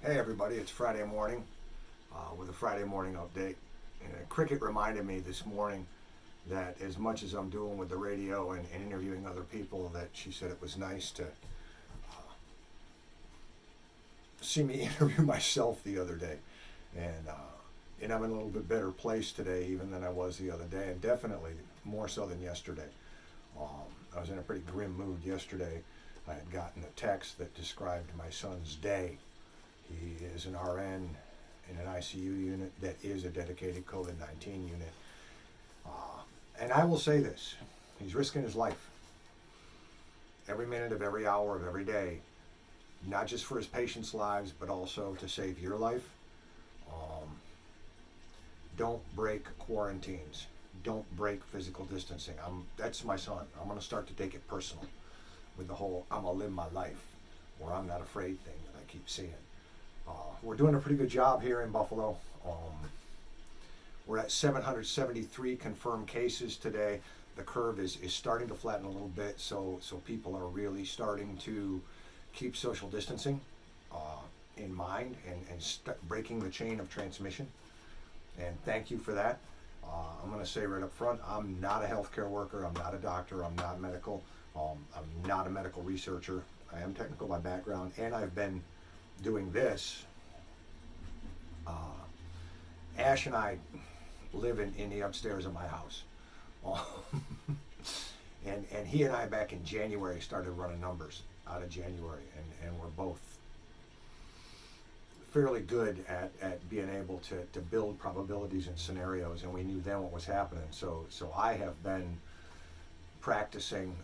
Hey everybody, it's Friday morning with a Friday morning update. And Cricket reminded me this morning that as much as I'm doing with the radio and interviewing other people, that she said it was nice to see me interview myself the other day. And, uh, and I'm in a little bit better place today even than I was the other day, and definitely more so than yesterday. I was in a pretty grim mood yesterday. I had gotten a text that described my son's day. He is an RN in an ICU unit that is a dedicated COVID 19 unit. And I will say this, he's risking his life every minute of every hour of every day, not just for his patients' lives, but also to save your life. Um, don't break quarantines. Don't break physical distancing. That's my son. I'm going to start to take it personal with the whole I'm going to live my life or I'm not afraid thing that I keep seeing. We're doing a pretty good job here in Buffalo. We're at 773 confirmed cases today. The curve is starting to flatten a little bit, so people are really starting to keep social distancing in mind and breaking the chain of transmission. And thank you for that. I'm going to say right up front, I'm not a healthcare worker. I'm not a doctor. I'm not medical. I'm not a medical researcher. I am technical by background, and I've been doing this. Ash and I live in the upstairs of my house. And he and I back in January started running numbers out of January, and we're both fairly good at being able to build probabilities and scenarios, and we knew then what was happening. So I have been practicing,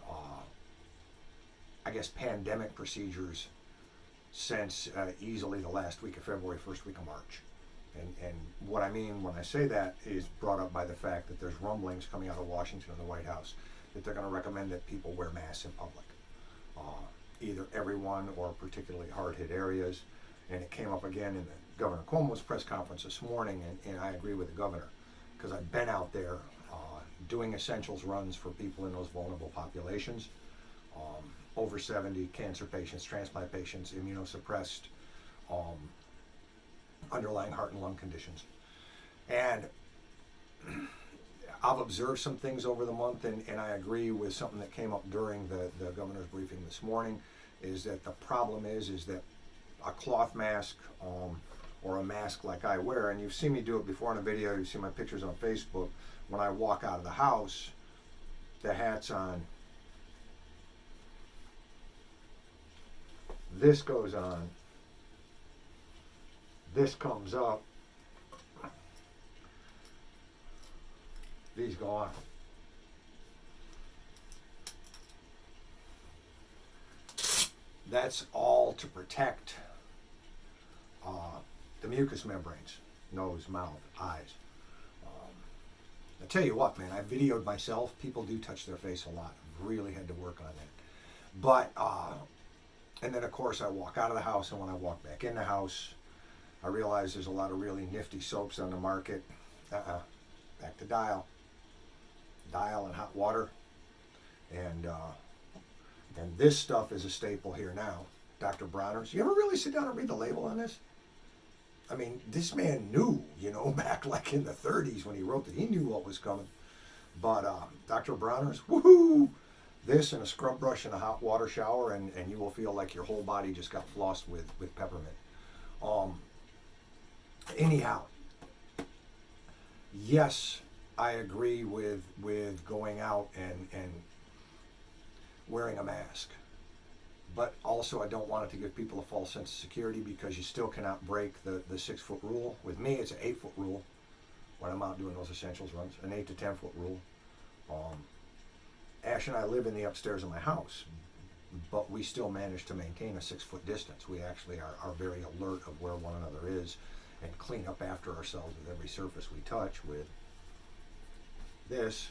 I guess, pandemic procedures since easily the last week of February, first week of March. And what I mean when I say that is brought up by the fact that there's rumblings coming out of Washington and the White House that they're going to recommend that people wear masks in public, either everyone or particularly hard-hit areas. And it came up again in the Governor Cuomo's press conference this morning, and I agree with the governor because I've been out there doing essentials runs for people in those vulnerable populations, over 70, cancer patients, transplant patients, immunosuppressed, underlying heart and lung conditions. And I've observed some things over the month, and I agree with something that came up during the governor's briefing this morning, is that the problem is that a cloth mask or a mask like I wear, and you've seen me do it before in a video, you've seen my pictures on Facebook, when I walk out of the house, the hat's on, this goes on, this comes up, these go on. That's all to protect the mucous membranes, nose, mouth, eyes. I tell you what, man, I videoed myself. People do touch their face a lot. I've really had to work on that. But, and then of course I walk out of the house, and when I walk back in the house, I realize there's a lot of really nifty soaps on the market. Back to Dial and hot water. And this stuff is a staple here now. Dr. Bronner's. You ever really sit down and read the label on this? I mean, this man knew, back like in the 30s when he wrote that, he knew what was coming. But Dr. Bronner's, woohoo! This and a scrub brush and a hot water shower, and you will feel like your whole body just got flossed with peppermint. Anyhow, yes, I agree with going out and wearing a mask. But also I don't want it to give people a false sense of security, because you still cannot break the 6-foot rule. With me, it's an 8-foot rule when I'm out doing those essentials runs, an 8 to 10-foot rule. Ash and I live in the upstairs of my house, but we still manage to maintain a 6-foot distance. We actually are very alert of where one another is and clean up after ourselves with every surface we touch with this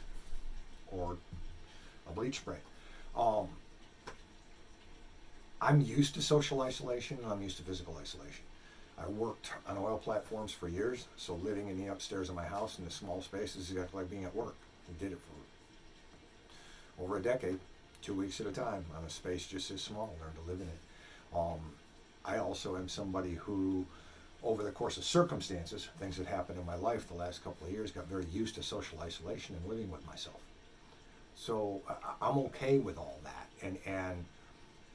or a bleach spray. I'm used to social isolation, and I'm used to physical isolation. I worked on oil platforms for years, so living in the upstairs of my house in this small space is exactly like being at work. I did it for over a decade, 2 weeks at a time, on a space just as small, learned to live in it. I also am somebody who, over the course of circumstances, things that happened in my life the last couple of years, got very used to social isolation and living with myself. So I'm okay with all that. And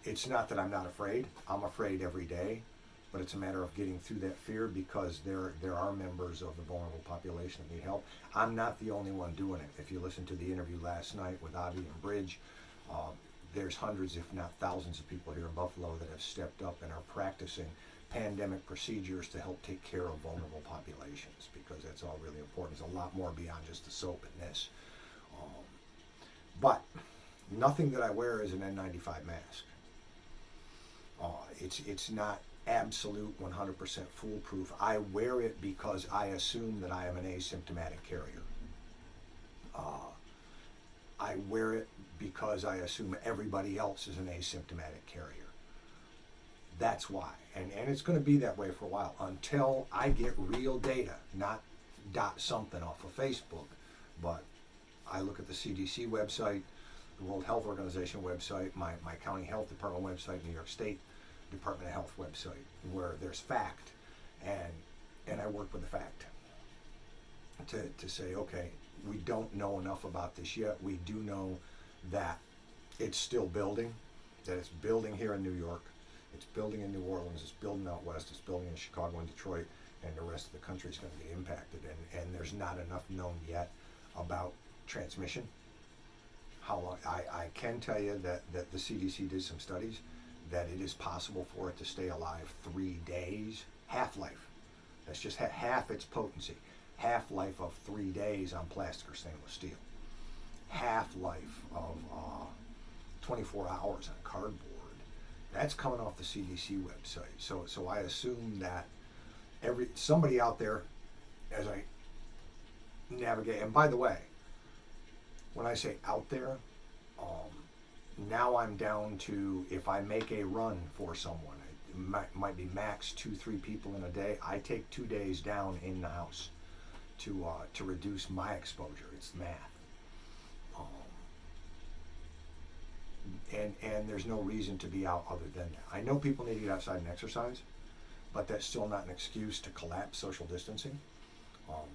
it's not that I'm not afraid. I'm afraid every day, but it's a matter of getting through that fear, because there are members of the vulnerable population that need help. I'm not the only one doing it. If you listen to the interview last night with Avi and Bridge, there's hundreds, if not thousands, of people here in Buffalo that have stepped up and are practicing pandemic procedures to help take care of vulnerable populations, because that's all really important. There's a lot more beyond just the soap and this. But nothing that I wear is an N95 mask. It's not absolute 100% foolproof. I wear it because I assume that I am an asymptomatic carrier. I wear it because I assume everybody else is an asymptomatic carrier. That's why. And it's going to be that way for a while until I get real data, not dot something off of Facebook, but I look at the CDC website, the World Health Organization website, my county health department website, New York State Department of Health website, where there's fact, and I work with the fact to say, okay, we don't know enough about this yet. We do know that it's still building, that it's building here in New York, it's building in New Orleans, it's building out west, it's building in Chicago and Detroit, and the rest of the country is going to be impacted. And there's not enough known yet about transmission. How long? I can tell you that the CDC did some studies that it is possible for it to stay alive 3 days. Half-life. That's just half its potency. Half-life of 3 days on plastic or stainless steel. Half-life of 24 hours on cardboard. That's coming off the CDC website. So I assume that somebody out there, as I navigate, and by the way, when I say out there, now I'm down to, if I make a run for someone, it might be max 2-3 people in a day. I take 2 days down in the house to reduce my exposure. It's math. And there's no reason to be out other than that. I know people need to get outside and exercise, but that's still not an excuse to collapse social distancing,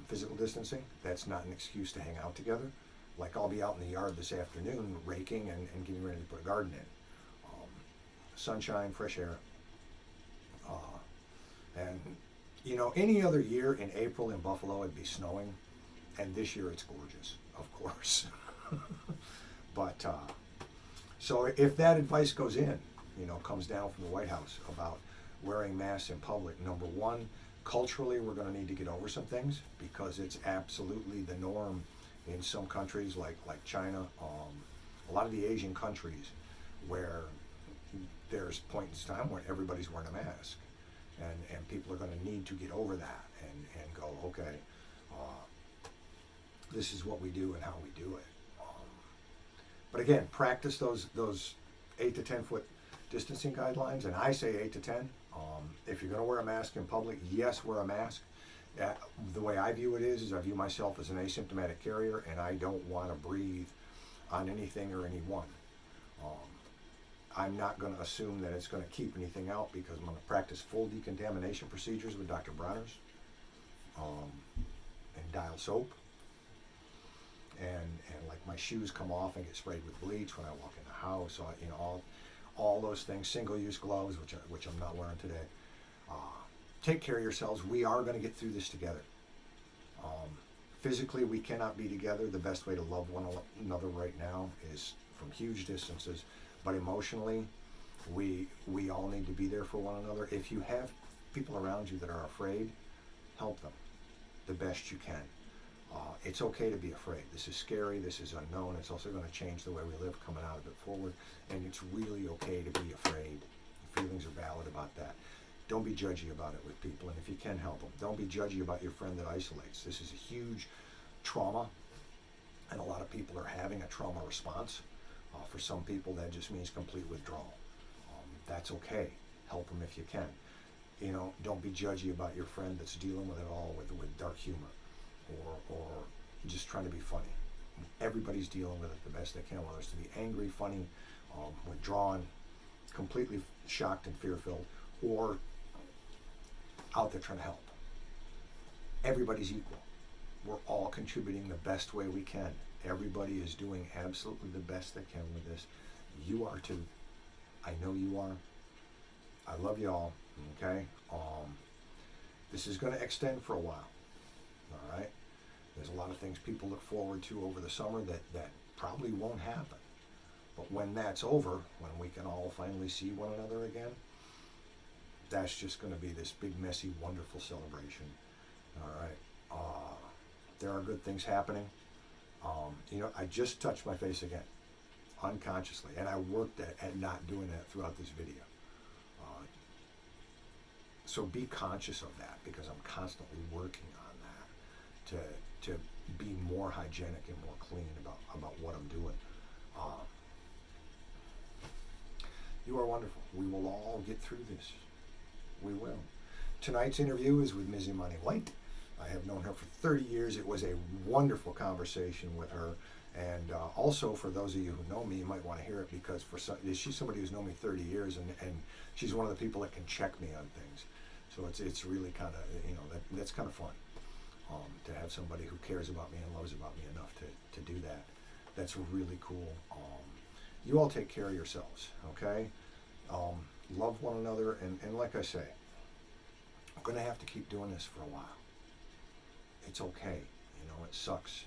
physical distancing. That's not an excuse to hang out together. Like, I'll be out in the yard this afternoon raking and getting ready to put a garden in. Sunshine, fresh air. And, any other year in April in Buffalo it'd be snowing. And this year it's gorgeous, of course. But, so if that advice goes in, comes down from the White House about wearing masks in public, number one, culturally we're going to need to get over some things, because it's absolutely the norm in some countries like China, a lot of the Asian countries, where there's points in time when everybody's wearing a mask, and people are going to need to get over that and go, okay, this is what we do and how we do it. But again, practice those 8 to 10 foot distancing guidelines, and I say 8 to 10. If you're going to wear a mask in public, yes, wear a mask. The way I view it is I view myself as an asymptomatic carrier, and I don't want to breathe on anything or anyone. I'm not going to assume that it's going to keep anything out, because I'm going to practice full decontamination procedures with Dr. Bronner's, and dial soap. And like, my shoes come off and get sprayed with bleach when I walk in the house. So all those things, single-use gloves, which I'm not wearing today. Take care of yourselves. We are going to get through this together. Physically, we cannot be together. The best way to love one another right now is from huge distances. But emotionally, we all need to be there for one another. If you have people around you that are afraid, help them the best you can. It's okay to be afraid. This is scary. This is unknown. It's also going to change the way we live coming out of it forward. And it's really okay to be afraid. Feelings are valid about that. Don't be judgy about it with people. And if you can, help them. Don't be judgy about your friend that isolates. This is a huge trauma. And a lot of people are having a trauma response. For some people, that just means complete withdrawal. That's okay. Help them if you can. Don't be judgy about your friend that's dealing with it all with dark humor. Or just trying to be funny. Everybody's dealing with it the best they can, whether it's to be angry, funny, withdrawn, completely shocked and fear-filled, or out there trying to help. Everybody's equal. We're all contributing the best way we can. Everybody is doing absolutely the best they can with this. You are too. I know you are. I love y'all. Okay. This is going to extend for a while. All right. There's a lot of things people look forward to over the summer that probably won't happen. But when that's over, when we can all finally see one another again, that's just going to be this big, messy, wonderful celebration. All right. There are good things happening. I just touched my face again, unconsciously, and I worked at not doing that throughout this video. So be conscious of that, because I'm constantly working on that to be more hygienic and more clean about what I'm doing. You are wonderful. We will all get through this. We will. Tonight's interview is with Ms. Imani White. I have known her for 30 years. It was a wonderful conversation with her. And also, for those of you who know me, you might want to hear it, because she's somebody who's known me 30 years, and she's one of the people that can check me on things. So it's really kind of, that's kind of fun to have somebody who cares about me and loves about me enough to do that. That's really cool. You all take care of yourselves, okay? Love one another, and like I say, I'm going to have to keep doing this for a while. It's okay. It sucks.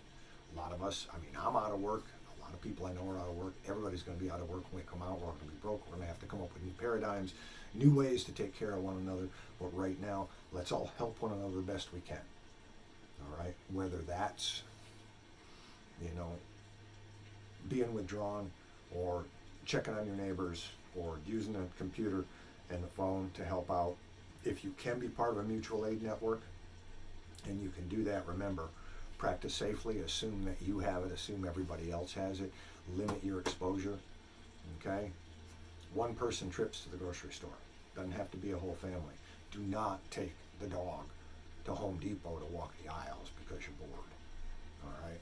A lot of us, I'm out of work. A lot of people I know are out of work. Everybody's going to be out of work when we come out. We're going to be broke. We're going to have to come up with new paradigms, new ways to take care of one another. But right now, let's all help one another the best we can. All right? Whether that's, being withdrawn, or checking on your neighbors, or using a computer and the phone to help out. If you can be part of a mutual aid network, and you can do that, remember, practice safely, assume that you have it, assume everybody else has it, limit your exposure, okay? One person trips to the grocery store. Doesn't have to be a whole family. Do not take the dog to Home Depot to walk the aisles because you're bored, all right?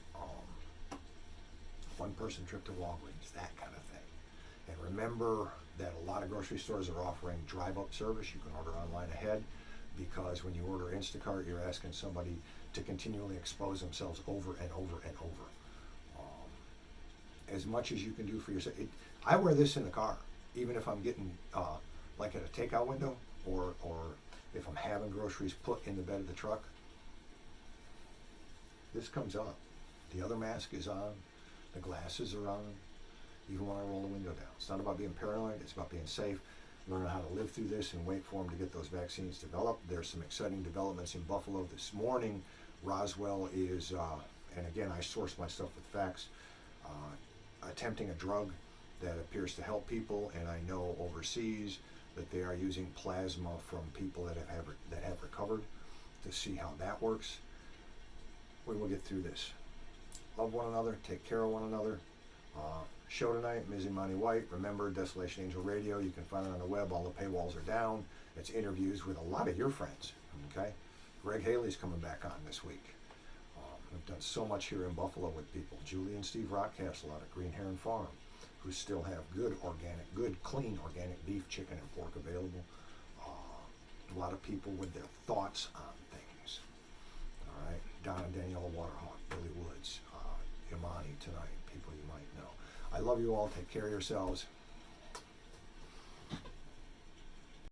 One person trip to Walgreens, that kind of thing. And remember that a lot of grocery stores are offering drive-up service. You can order online ahead, because when you order Instacart, you're asking somebody to continually expose themselves over and over and over. As much as you can do for yourself. I wear this in the car, even if I'm getting, like at a takeout window, or if I'm having groceries put in the bed of the truck. This comes up. The other mask is on. The glasses are on. Even when I roll the window down. It's not about being paranoid. It's about being safe. Learning how to live through this and wait for them to get those vaccines developed. There's some exciting developments in Buffalo this morning. Roswell is, and again, I source my stuff with facts, attempting a drug that appears to help people, and I know overseas that they are using plasma from people that have recovered to see how that works. We will get through this. Love one another. Take care of one another. Show tonight, Ms. Imani White. Remember, Desolation Angel Radio. You can find it on the web. All the paywalls are down. It's interviews with a lot of your friends. Okay, Greg Haley's coming back on this week. I've done so much here in Buffalo with people. Julie and Steve Rockcastle out of Green Heron Farm, who still have good clean organic beef, chicken, and pork available. A lot of people with their thoughts on things. All right, Don and Daniela Waterhawk, Billy Woods, Imani tonight, people you might know. I love you all. Take care of yourselves.